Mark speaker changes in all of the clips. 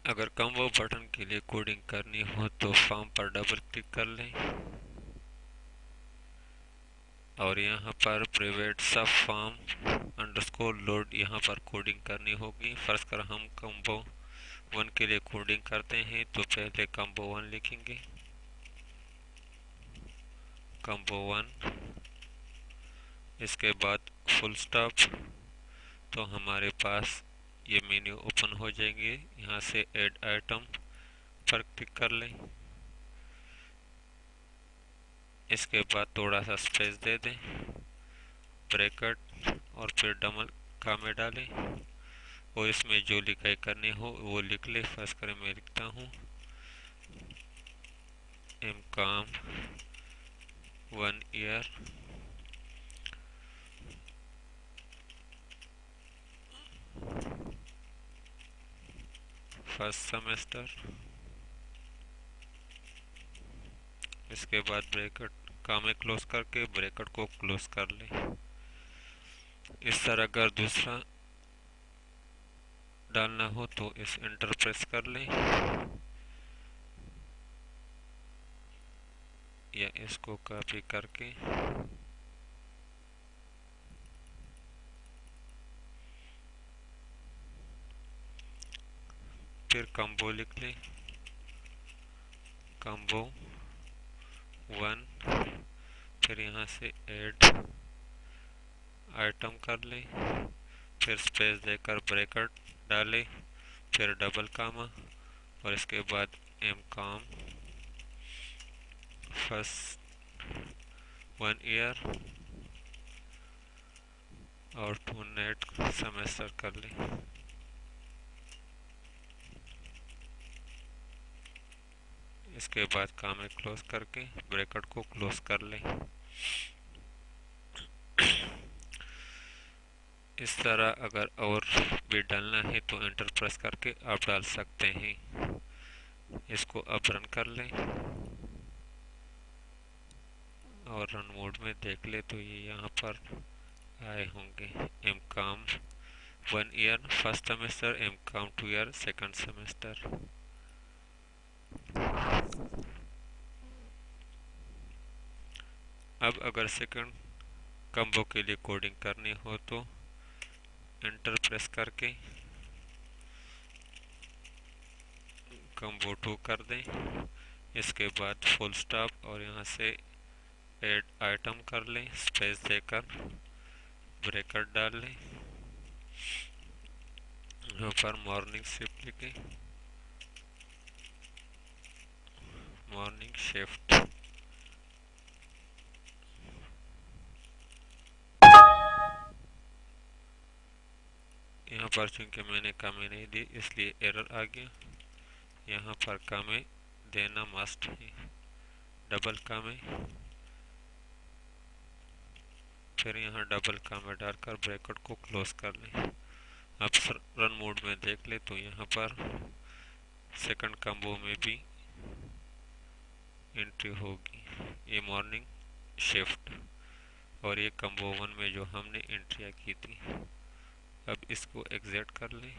Speaker 1: अगर combo button के लिए कोडिंग करनी हो तो फॉर्म पर डबल क्लिक कर लें और यहाँ पर प्राइवेट सब फॉर्म अंडरस्कोर लोड यहाँ पर कोडिंग करनी होगी। फर्स्ट कर हम कॉम्बो वन के लिए कोडिंग करते हैं तो पहले कॉम्बो वन लिखेंगे, कॉम्बो वन, इसके बाद फुल स्टॉप। तो हमारे पास ये मेन्यू ओपन हो जाएंगे। यहाँ से ऐड आइटम पर क्लिक कर लें, इसके बाद थोड़ा सा स्पेस दे दें, ब्रैकेट और फिर डबल कामे डालें और इसमें जो लिखाई करनी हो वो लिख ले। फर्स्ट करें मैं लिखता हूँ M Com 1 year first semester, इसके बाद ब्रैकेट कामे क्लोज करके ब्रैकेट को क्लोज कर लें। इस तरह अगर दूसरा डालना हो तो इस एंटर प्रेस कर लें या इसको कॉपी करके फिर कॉम्बो लिख लें, कॉम्बो वन, फिर यहाँ से ऐड आइटम कर लें, फिर स्पेस देकर ब्रैकेट डालें, फिर डबल कामा और इसके बाद एम कॉम फर्स्ट 1 ईयर और 2 नेट सेमेस्टर कर लें। इसके बाद कामे क्लोज करके ब्रैकेट को क्लोज कर लें। इस तरह अगर और भी डालना है तो एंटर प्रेस करके आप डाल सकते हैं। इसको अब रन कर लें और रन मोड में देख ले तो ये यहाँ पर आए होंगे, M Com 1 year first semester, M Com 2 year second semester. अब अगर सेकंड कॉम्बो के लिए कोडिंग करनी हो तो एंटर प्रेस करके कॉम्बो 2 कर दें, इसके बाद फुल स्टॉप और यहाँ से ऐड आइटम कर लें, स्पेस देकर ब्रैकेट डाल लें, यहाँ पर मॉर्निंग शिफ्ट लिखें, मॉर्निंग शिफ्ट। यहाँ पर चूंकि मैंने कामे नहीं दी इसलिए एरर आ गया। यहाँ पर कामे देना मस्ट है, डबल कामे, फिर यहाँ डबल कामे डालकर ब्रैकेट को क्लोज कर लें। अब रन मोड में देख ले तो यहाँ पर सेकंड कॉम्बो में भी एंट्री होगी, ये मॉर्निंग शिफ्ट, और ये कॉम्बो वन में जो हमने एंट्रियाँ की थी। अब इसको एग्जिट कर लें।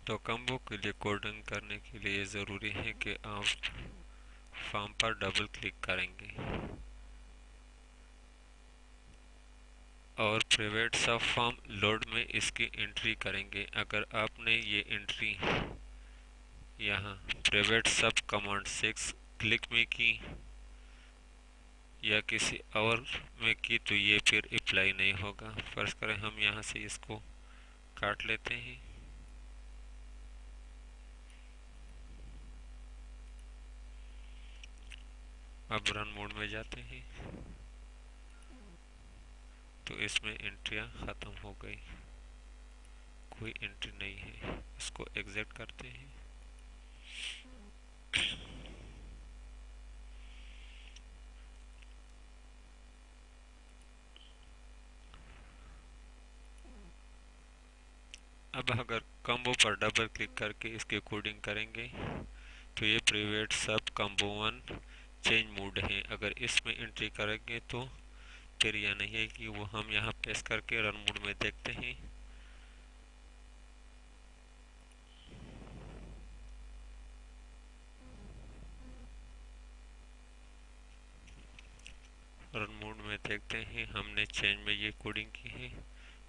Speaker 1: तो कॉम्बो के लिए कोडिंग करने के लिए ज़रूरी है कि आप फॉर्म पर डबल क्लिक करेंगे और प्राइवेट सब फॉर्म लोड में इसकी एंट्री करेंगे। अगर आपने ये एंट्री यहाँ प्राइवेट सब कमांड 6 क्लिक में की या किसी और में की तो ये फिर अप्लाई नहीं होगा। फर्ज करें हम यहाँ से इसको काट लेते हैं, अब रन मोड में जाते हैं तो इसमें एंट्रियाँ ख़त्म हो गई, कोई एंट्री नहीं है। इसको एग्जिट करते हैं। अब अगर कॉम्बो पर डबल क्लिक करके इसकी कोडिंग करेंगे तो ये प्राइवेट सब कॉम्बो वन चेंज मोड है। अगर इसमें एंट्री करेंगे तो फिर यह नहीं है कि वो हम यहाँ प्रेस करके रन मोड में देखते हैं। रन मोड में देखते हैं हमने चेंज में ये कोडिंग की है,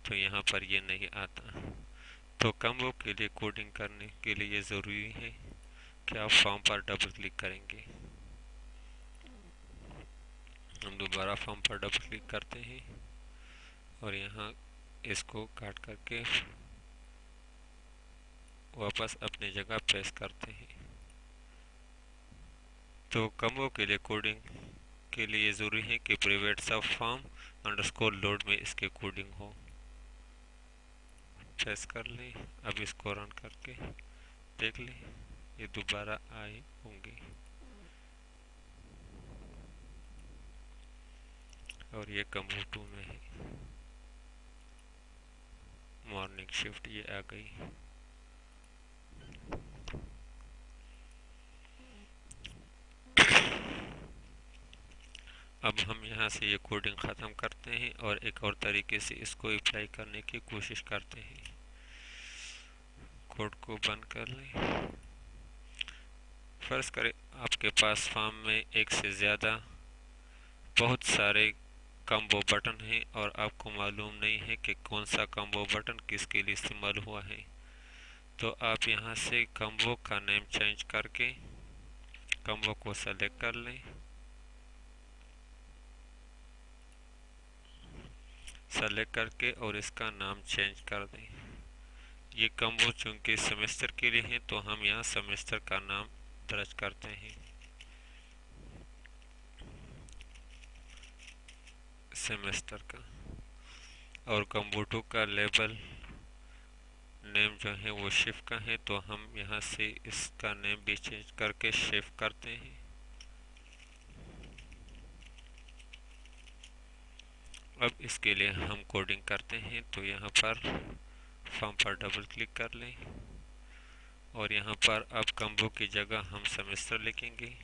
Speaker 1: तो यहाँ पर ये नहीं आता। तो कम्बो के लिए कोडिंग करने के लिए ये ज़रूरी है कि आप फॉर्म पर डबल क्लिक करेंगे। हम दोबारा फॉर्म पर डबल क्लिक करते हैं और यहाँ इसको काट करके वापस अपनी जगह प्रेस करते हैं। तो कम्बो के लिए कोडिंग के लिए ज़रूरी है कि प्राइवेट सब फॉर्म अंडरस्कोर लोड में इसके कोडिंग हो। प्रेस कर लें। अब इसको रन करके देख लें, ये दोबारा आए होंगे और ये कम्बो 2 में है। मॉर्निंग शिफ्ट ये आ गई। अब हम यहाँ से ये कोडिंग ख़त्म करते हैं और एक और तरीके से इसको अप्लाई करने की कोशिश करते हैं। कोड को बंद कर लें। फर्ज करें आपके पास फॉर्म में एक से ज़्यादा बहुत सारे कम्बो बटन हैं और आपको मालूम नहीं है कि कौन सा कम्बो बटन किसके लिए इस्तेमाल हुआ है। तो आप यहाँ से कम्बो का नेम चेंज करके कम्बो को सेलेक्ट कर लें। सेलेक्ट करके और इसका नाम चेंज कर दें। ये कम्बो चूंकि सेमेस्टर के लिए है तो हम यहाँ सेमेस्टर का नाम दर्ज करते हैं। सेमेस्टर का और कम्बो 2 का लेबल नेम जो है वो शिफ्ट का है, तो हम यहाँ से इसका नेम भी चेंज करके शिफ्ट करते हैं। अब इसके लिए हम कोडिंग करते हैं, तो यहाँ पर फॉर्म पर डबल क्लिक कर लें और यहाँ पर अब कम्बो की जगह हम सेमेस्टर लिखेंगे।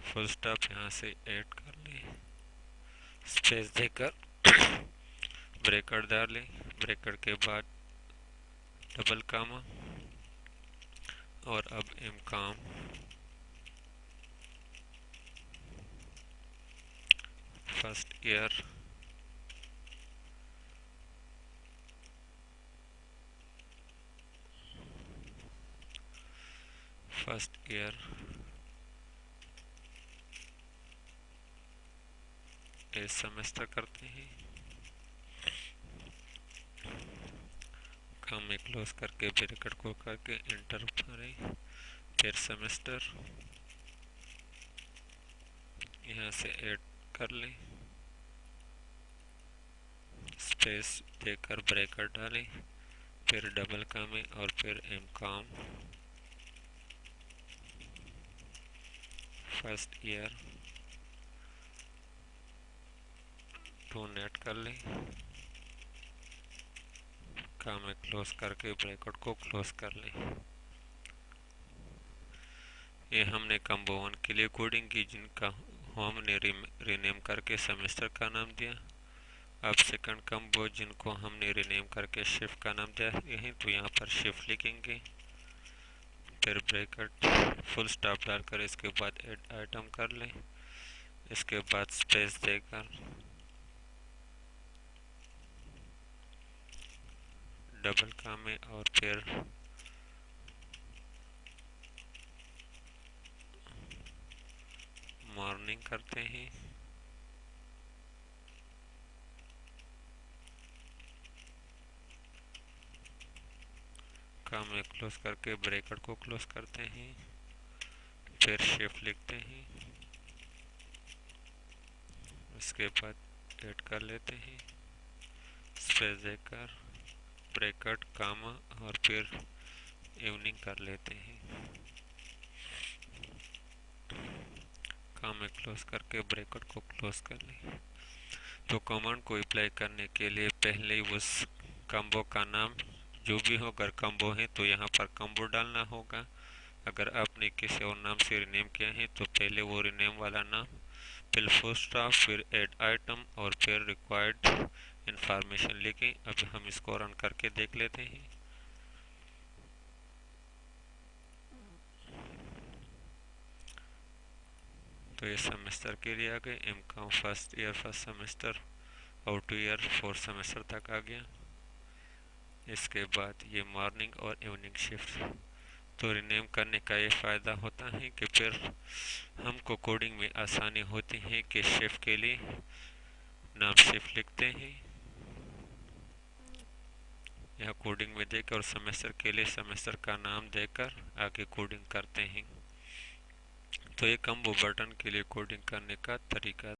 Speaker 1: फुल स्टॉप यहाँ से ऐड कर लें, स्पेस देकर ब्रैकेट डाल लें, ब्रैकेट के बाद डबल कामा और अब एम काम फर्स्ट ईयर ए सेमेस्टर करते हैं। काम में क्लोज करके ब्रैकेट को करके इंटर मारें, फिर सेमेस्टर यहाँ से ऐड कर लें, स्पेस देकर ब्रैकेट डालें, फिर डबल काम और फिर एम काम फर्स्ट ईयर टू नेट कर लें। काम में क्लोज करके ब्रैकेट को क्लोज कर लें। ये हमने कम्बो 1 के लिए कोडिंग की, जिनका हमने रीनेम करके सेमेस्टर का नाम दिया। अब सेकंड कम्बो जिनको हमने रीनेम करके शिफ्ट का नाम दिया है, तो यहाँ पर शिफ्ट लिखेंगे, फिर ब्रैकेट फुल स्टॉप डालकर इसके बाद ऐड आइटम कर लें, इसके बाद स्पेस देकर डबल काम में और फिर मॉर्निंग करते हैं। काम में क्लोज करके ब्रैकेट को क्लोज करते हैं, फिर शिफ्ट लिखते हैं, उसके बाद ऐड कर लेते हैं, स्पेस देकर ब्रैकेट कामा और फिर इवनिंग कर लेते हैं। काम में क्लोज करके ब्रैकेट को क्लोज कर लें। तो कमांड को अप्लाई करने के लिए पहले ही उस कम्बो का नाम जो भी हो, अगर कम्बो है तो यहाँ पर कम्बो डालना होगा। अगर आपने किसी और नाम से रिनेम किया है तो पहले वो रिनेम वाला नाम फिल फुल स्टॉप, फिर ऐड आइटम और फिर रिक्वायर्ड इंफॉर्मेशन लिखें। अब हम इसको रन करके देख लेते हैं। तो ये सेमेस्टर के लिए आ गए, M Com first year first semester, आउट ईयर फोर्थ सेमेस्टर तक आ गया। इसके बाद ये मॉर्निंग और इवनिंग शिफ्ट। तो रिनेम करने का ये फ़ायदा होता है कि फिर हमको कोडिंग में आसानी होती है कि शिफ्ट के लिए नाम शिफ्ट लिखते हैं या कोडिंग में देकर, और सेमेस्टर के लिए सेमेस्टर का नाम देकर आगे कोडिंग करते हैं। तो ये कम्बो बटन के लिए कोडिंग करने का तरीका